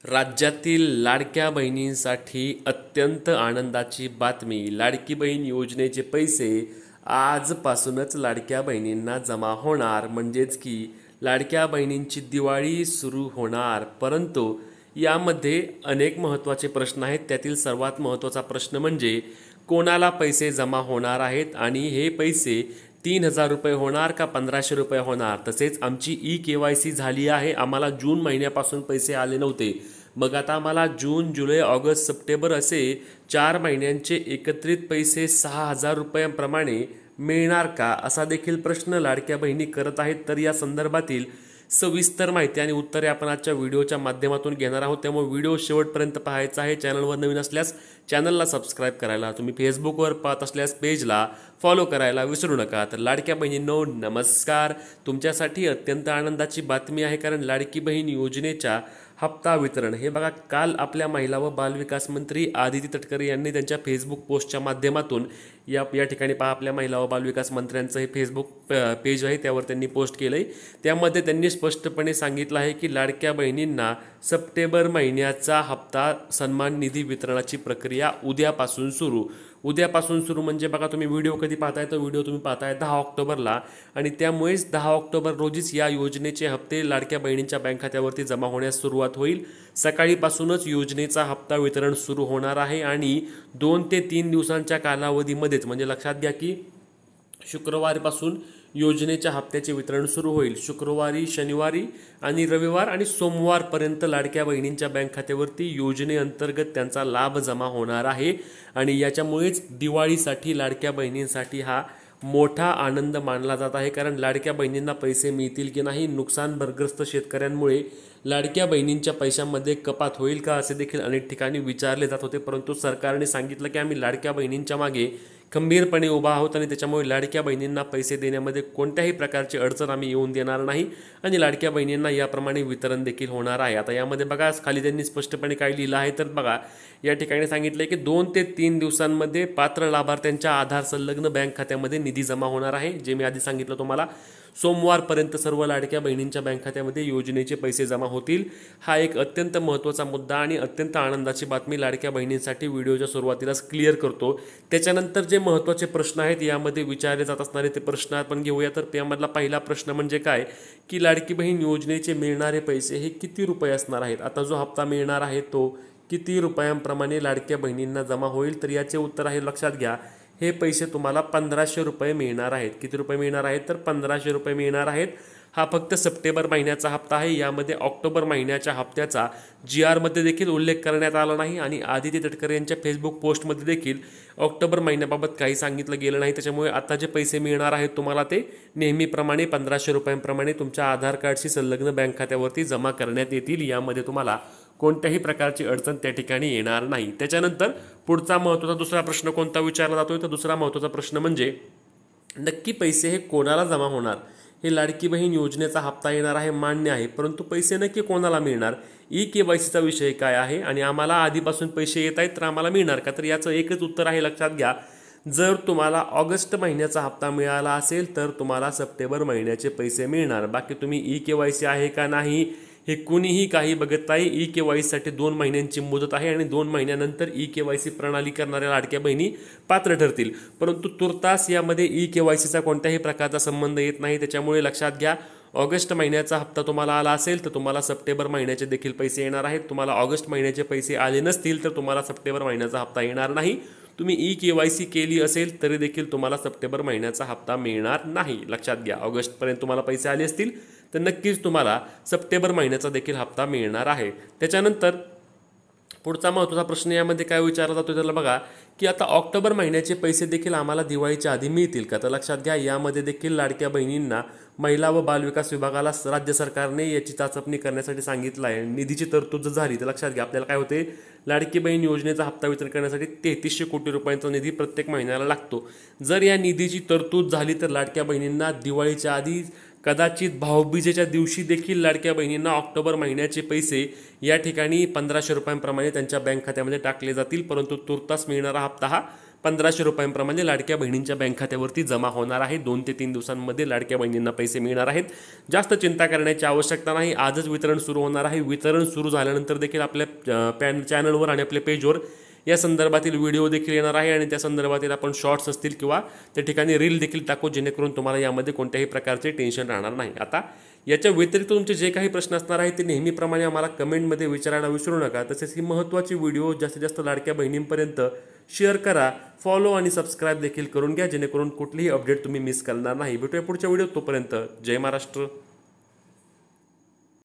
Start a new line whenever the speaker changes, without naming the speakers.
राज्यातील लाडक्या बहिणींसाठी अत्यंत आनंदाची बातमी. लाडकी बहीण योजनेचे पैसे आजपासूनच लाडक्या बहिणींना जमा होणार. म्हणजेच की लाडक्या बहिणींची दिवाळी सुरू होणार. परंतु यामध्ये अनेक महत्त्वाचे प्रश्न आहेत. त्यातील सर्वात महत्त्वाचा प्रश्न म्हणजे कोणाला पैसे जमा होणार आहेत आणि हे पैसे 3,000 रुपये होणार का 1,500 रुपये होणार. तसेच आमची KYC झाली आहे. आम्हाला जून महिन्यापासून पैसे आले नव्हते. मग आता आम्हाला जून, जुलै, ऑगस्ट, सप्टेंबर असे 4 महिन्यांचे एकत्रित पैसे 6,000 रुपयांप्रमाणे मिळणार का, असा देखील प्रश्न लाडक्या बहिणी करत आहेत. तर या संदर्भातील सविस्तर माहिती आणि उत्तरे आपण आजच्या व्हिडिओच्या माध्यमातून घेणार आहोत. त्यामुळे व्हिडिओ शेवटपर्यंत पाहायचा आहे. चॅनलवर नवीन असल्यास चॅनलला सबस्क्राईब करायला, तुम्ही फेसबुकवर पाहत असल्यास पेजला फॉलो करायला विसरू नका. तर लाडक्या बहिणींनो नमस्कार. तुमच्यासाठी अत्यंत आनंदाची बातमी आहे, कारण लाडकी बहीण योजनेच्या हप्ता वितरण हे बघा, काल आपल्या महिला व बालविकास मंत्री आदिती तटकरे यांनी त्यांच्या फेसबुक पोस्टच्या माध्यमातून या ठिकाणी पहा, आपल्या महिला व बालविकास मंत्र्यांचं हे फेसबुक पेज आहे, त्यावर त्यांनी पोस्ट केलं आहे. त्यामध्ये त्यांनी स्पष्टपणे सांगितलं आहे की लाडक्या बहिणींना सप्टेंबर महिन्याचा हप्ता सन्मान निधी वितरणाची प्रक्रिया उद्यापासून सुरू म्हणजे बघा, तुम्ही व्हिडिओ कधी पाहताय, तर व्हिडिओ तुम्ही पाहताय 10 ऑक्टोबरला, आणि त्यामुळेच 10 ऑक्टोबर रोजीच या योजनेचे हप्ते लाडक्या बहिणींच्या बँक खात्यावरती जमा होण्यास सुरुवात होईल. सकाळीपासूनच योजनेचा हप्ता वितरण सुरू होणार आहे आणि 2 ते 3 दिवसांच्या कालावधीमध्येच, म्हणजे लक्षात घ्या की शुक्रवारपासून योजनेच्या हप्त्याचे वितरण सुरू होईल. शुक्रवारी, शनिवारी आणि रविवार आणि सोमवारपर्यंत लाडक्या बहिणींच्या बँक खात्यावरती योजनेअंतर्गत त्यांचा लाभ जमा होणार आहे. आणि याच्यामुळेच दिवाळीसाठी लाडक्या बहिणींसाठी हा मोठा आनंद मानला जात आहे. कारण लाडक्या बहिणींना पैसे मिळतील की नाही, नुकसान भरग्रस्त शेतकऱ्यांमुळे लाडक्या बहिणींच्या पैशांमध्ये कपात होईल का, असे देखील अनेक ठिकाणी विचारले जात होते. परंतु सरकारने सांगितलं की आम्ही लाडक्या बहिणींच्या मागे खंबीरपणे उभा आहोत आणि त्याच्यामुळे लाडक्या बहिणींना पैसे देण्यामध्ये कोणत्याही प्रकारची अडचण आम्ही येऊन देणार नाही आणि लाडक्या बहिणींना याप्रमाणे वितरण देखील होणार आहे. आता यामध्ये बघा, खाली त्यांनी स्पष्टपणे काय लिहिलं आहे, तर बघा या ठिकाणी सांगितलं की 2 ते 3 दिवसांमध्ये पात्र लाभार्थ्यांच्या आधार संलग्न बँक खात्यामध्ये निधी जमा होणार आहे. जे मी आधी सांगितलं तुम्हाला, सोमवारपर्यंत सर्व लाडक्या बहिणींच्या बँक खात्यामध्ये योजनेचे पैसे जमा होतील. हा एक अत्यंत महत्त्वाचा मुद्दा आणि अत्यंत आनंदाची बातमी लाडक्या बहिणींसाठी व्हिडिओच्या सुरुवातीलाच क्लिअर करतो. त्याच्यानंतर जे महत्त्वाचे प्रश्न आहेत यामध्ये विचारले जात असणारे ते प्रश्न आपण घेऊया. तर त्यामधला पहिला प्रश्न म्हणजे काय, की लाडकी बहीण योजनेचे मिळणारे पैसे हे किती रुपये असणार आहेत. आता जो हप्ता मिळणार आहे तो किती रुपयांप्रमाणे लाडक्या बहिणींना जमा होईल, तर याचे उत्तर आहे, लक्षात घ्या, हे पैसे तुम्हाला 1,500 रुपये मिळणार आहेत. किती रुपये मिळणार आहेत, तर 1,500 रुपये मिळणार आहेत. हा फक्त सप्टेंबर महिन्याचा हप्ता आहे. यामध्ये ऑक्टोबर महिन्याच्या हप्त्याचा GR मध्ये देखील उल्लेख करण्यात आला नाही आणि आदिती तटकरे यांच्या फेसबुक पोस्टमध्ये देखील ऑक्टोबर महिन्याबाबत काही सांगितलं गेलं नाही. त्याच्यामुळे आता जे पैसे मिळणार आहेत तुम्हाला ते नेहमीप्रमाणे 1,500 रुपयांप्रमाणे तुमच्या आधार कार्डशी संलग्न बँक खात्यावरती जमा करण्यात येतील. यामध्ये तुम्हाला कोणत्याही प्रकारची अडचण त्या ठिकाणी येणार नाही. त्याच्यानंतर पुढचा महत्त्वाचा दुसरा प्रश्न कोणता विचारला जातोय, तर दुसरा महत्त्वाचा प्रश्न म्हणजे नक्की पैसे हे कोणाला जमा होणार. हे लाडकी बहीण योजनेचा हप्ता येणार आहे, मान्य आहे, परंतु पैसे नक्की कोणाला मिळणार. KYCचा विषय काय आहे आणि आम्हाला आधीपासून पैसे येत आहेत तर आम्हाला मिळणार का, तर याचं एकच उत्तर आहे, लक्षात घ्या, जर तुम्हाला ऑगस्ट महिन्याचा हप्ता मिळाला असेल तर तुम्हाला सप्टेंबर महिन्याचे पैसे मिळणार. बाकी तुम्ही KYC आहे का नाही हे कुणीही काही बघत नाही. KYCसाठी 2 महिन्यांची मुदत आहे आणि 2 महिन्यानंतर KYC प्रणाली करणाऱ्या लाडक्या बहिणी पात्र ठरतील. परंतु तुर्तास यामध्ये KYCचा कोणत्याही प्रकारचा संबंध येत नाही. त्याच्यामुळे लक्षात घ्या, ऑगस्ट महिन्याचा हप्ता तुम्हाला आला असेल तर तुम्हाला सप्टेंबर महिन्याचे देखील पैसे येणार आहेत. तुम्हाला ऑगस्ट महिन्याचे पैसे आले नसतील तर तुम्हाला सप्टेंबर महिन्याचा हप्ता येणार नाही. तुम्ही KYC केली असेल तरी देखील तुम्हाला सप्टेंबर महिन्याचा हप्ता मिळणार नाही. लक्षात घ्या, ऑगस्टपर्यंत तुम्हाला पैसे आले असतील तर नक्कीच तुम्हाला सप्टेंबर महिन्याचा देखील हप्ता मिळणार आहे. त्याच्यानंतर पुढचा महत्त्वाचा प्रश्न यामध्ये काय विचारला जातो, त्याला बघा, की आता ऑक्टोबर महिन्याचे पैसे देखील आम्हाला दिवाळीच्या आधी मिळतील का, तर लक्षात घ्या, यामध्ये देखील लाडक्या बहिणींना महिला व बालविकास विभागाला राज्य सरकारने याची चाचपणी करण्यासाठी सांगितलं आहे. निधीची तरतूद जर झाली तर लक्षात घ्या, आपल्याला काय होते, लाडकी बहीण योजनेचा हप्ता वितरण करण्यासाठी 3300 कोटी रुपयांचा निधी प्रत्येक महिन्याला लागतो. जर या निधीची तरतूद झाली तर लाडक्या बहिणींना दिवाळीच्या आधी, कदाचित भाऊबीजेच्या दिवशी देखील लाडक्या बहिणींना ऑक्टोबर महिन्याचे पैसे या ठिकाणी 1,500 रुपयांप्रमाणे त्यांच्या बँक खात्यामध्ये टाकले जातील. परंतु तुर्तास मिळणारा हप्ता हा 1500 रुपयांप्रमाणे लाडक्या बहिणींच्या बँक खात्यावरती जमा होणार आहे. 2 ते 3 दिवसांमध्ये लाडक्या बहिणींना पैसे मिळणार आहेत. जास्त चिंता करण्याची आवश्यकता नाही. आजच वितरण सुरू होणार आहे. वितरण सुरू झाल्यानंतर देखील आपल्या चॅनलवर आणि आपल्या पेजवर या संदर्भातील व्हिडिओ देखील येणार आहे आणि त्या संदर्भातील आपण शॉर्ट्स असतील किंवा त्या ठिकाणी रील देखील टाकू, जेणेकरून तुम्हाला यामध्ये कोणत्याही प्रकारचे टेन्शन राहणार नाही. आता याच्या व्यतिरिक्त तुमचे जे काही प्रश्न असणार आहेत ते नेहमीप्रमाणे आम्हाला कमेंटमध्ये विचारायला विसरू नका. तसेच ही महत्त्वाची व्हिडिओ जास्तीत जास्त लाडक्या बहिणींपर्यंत शेअर करा, फॉलो आणि सबस्क्राईब देखील करून घ्या, जेणेकरून कुठलीही अपडेट तुम्ही मिस करणार नाही. भेटूया पुढच्या व्हिडिओ. तोपर्यंत जय महाराष्ट्र.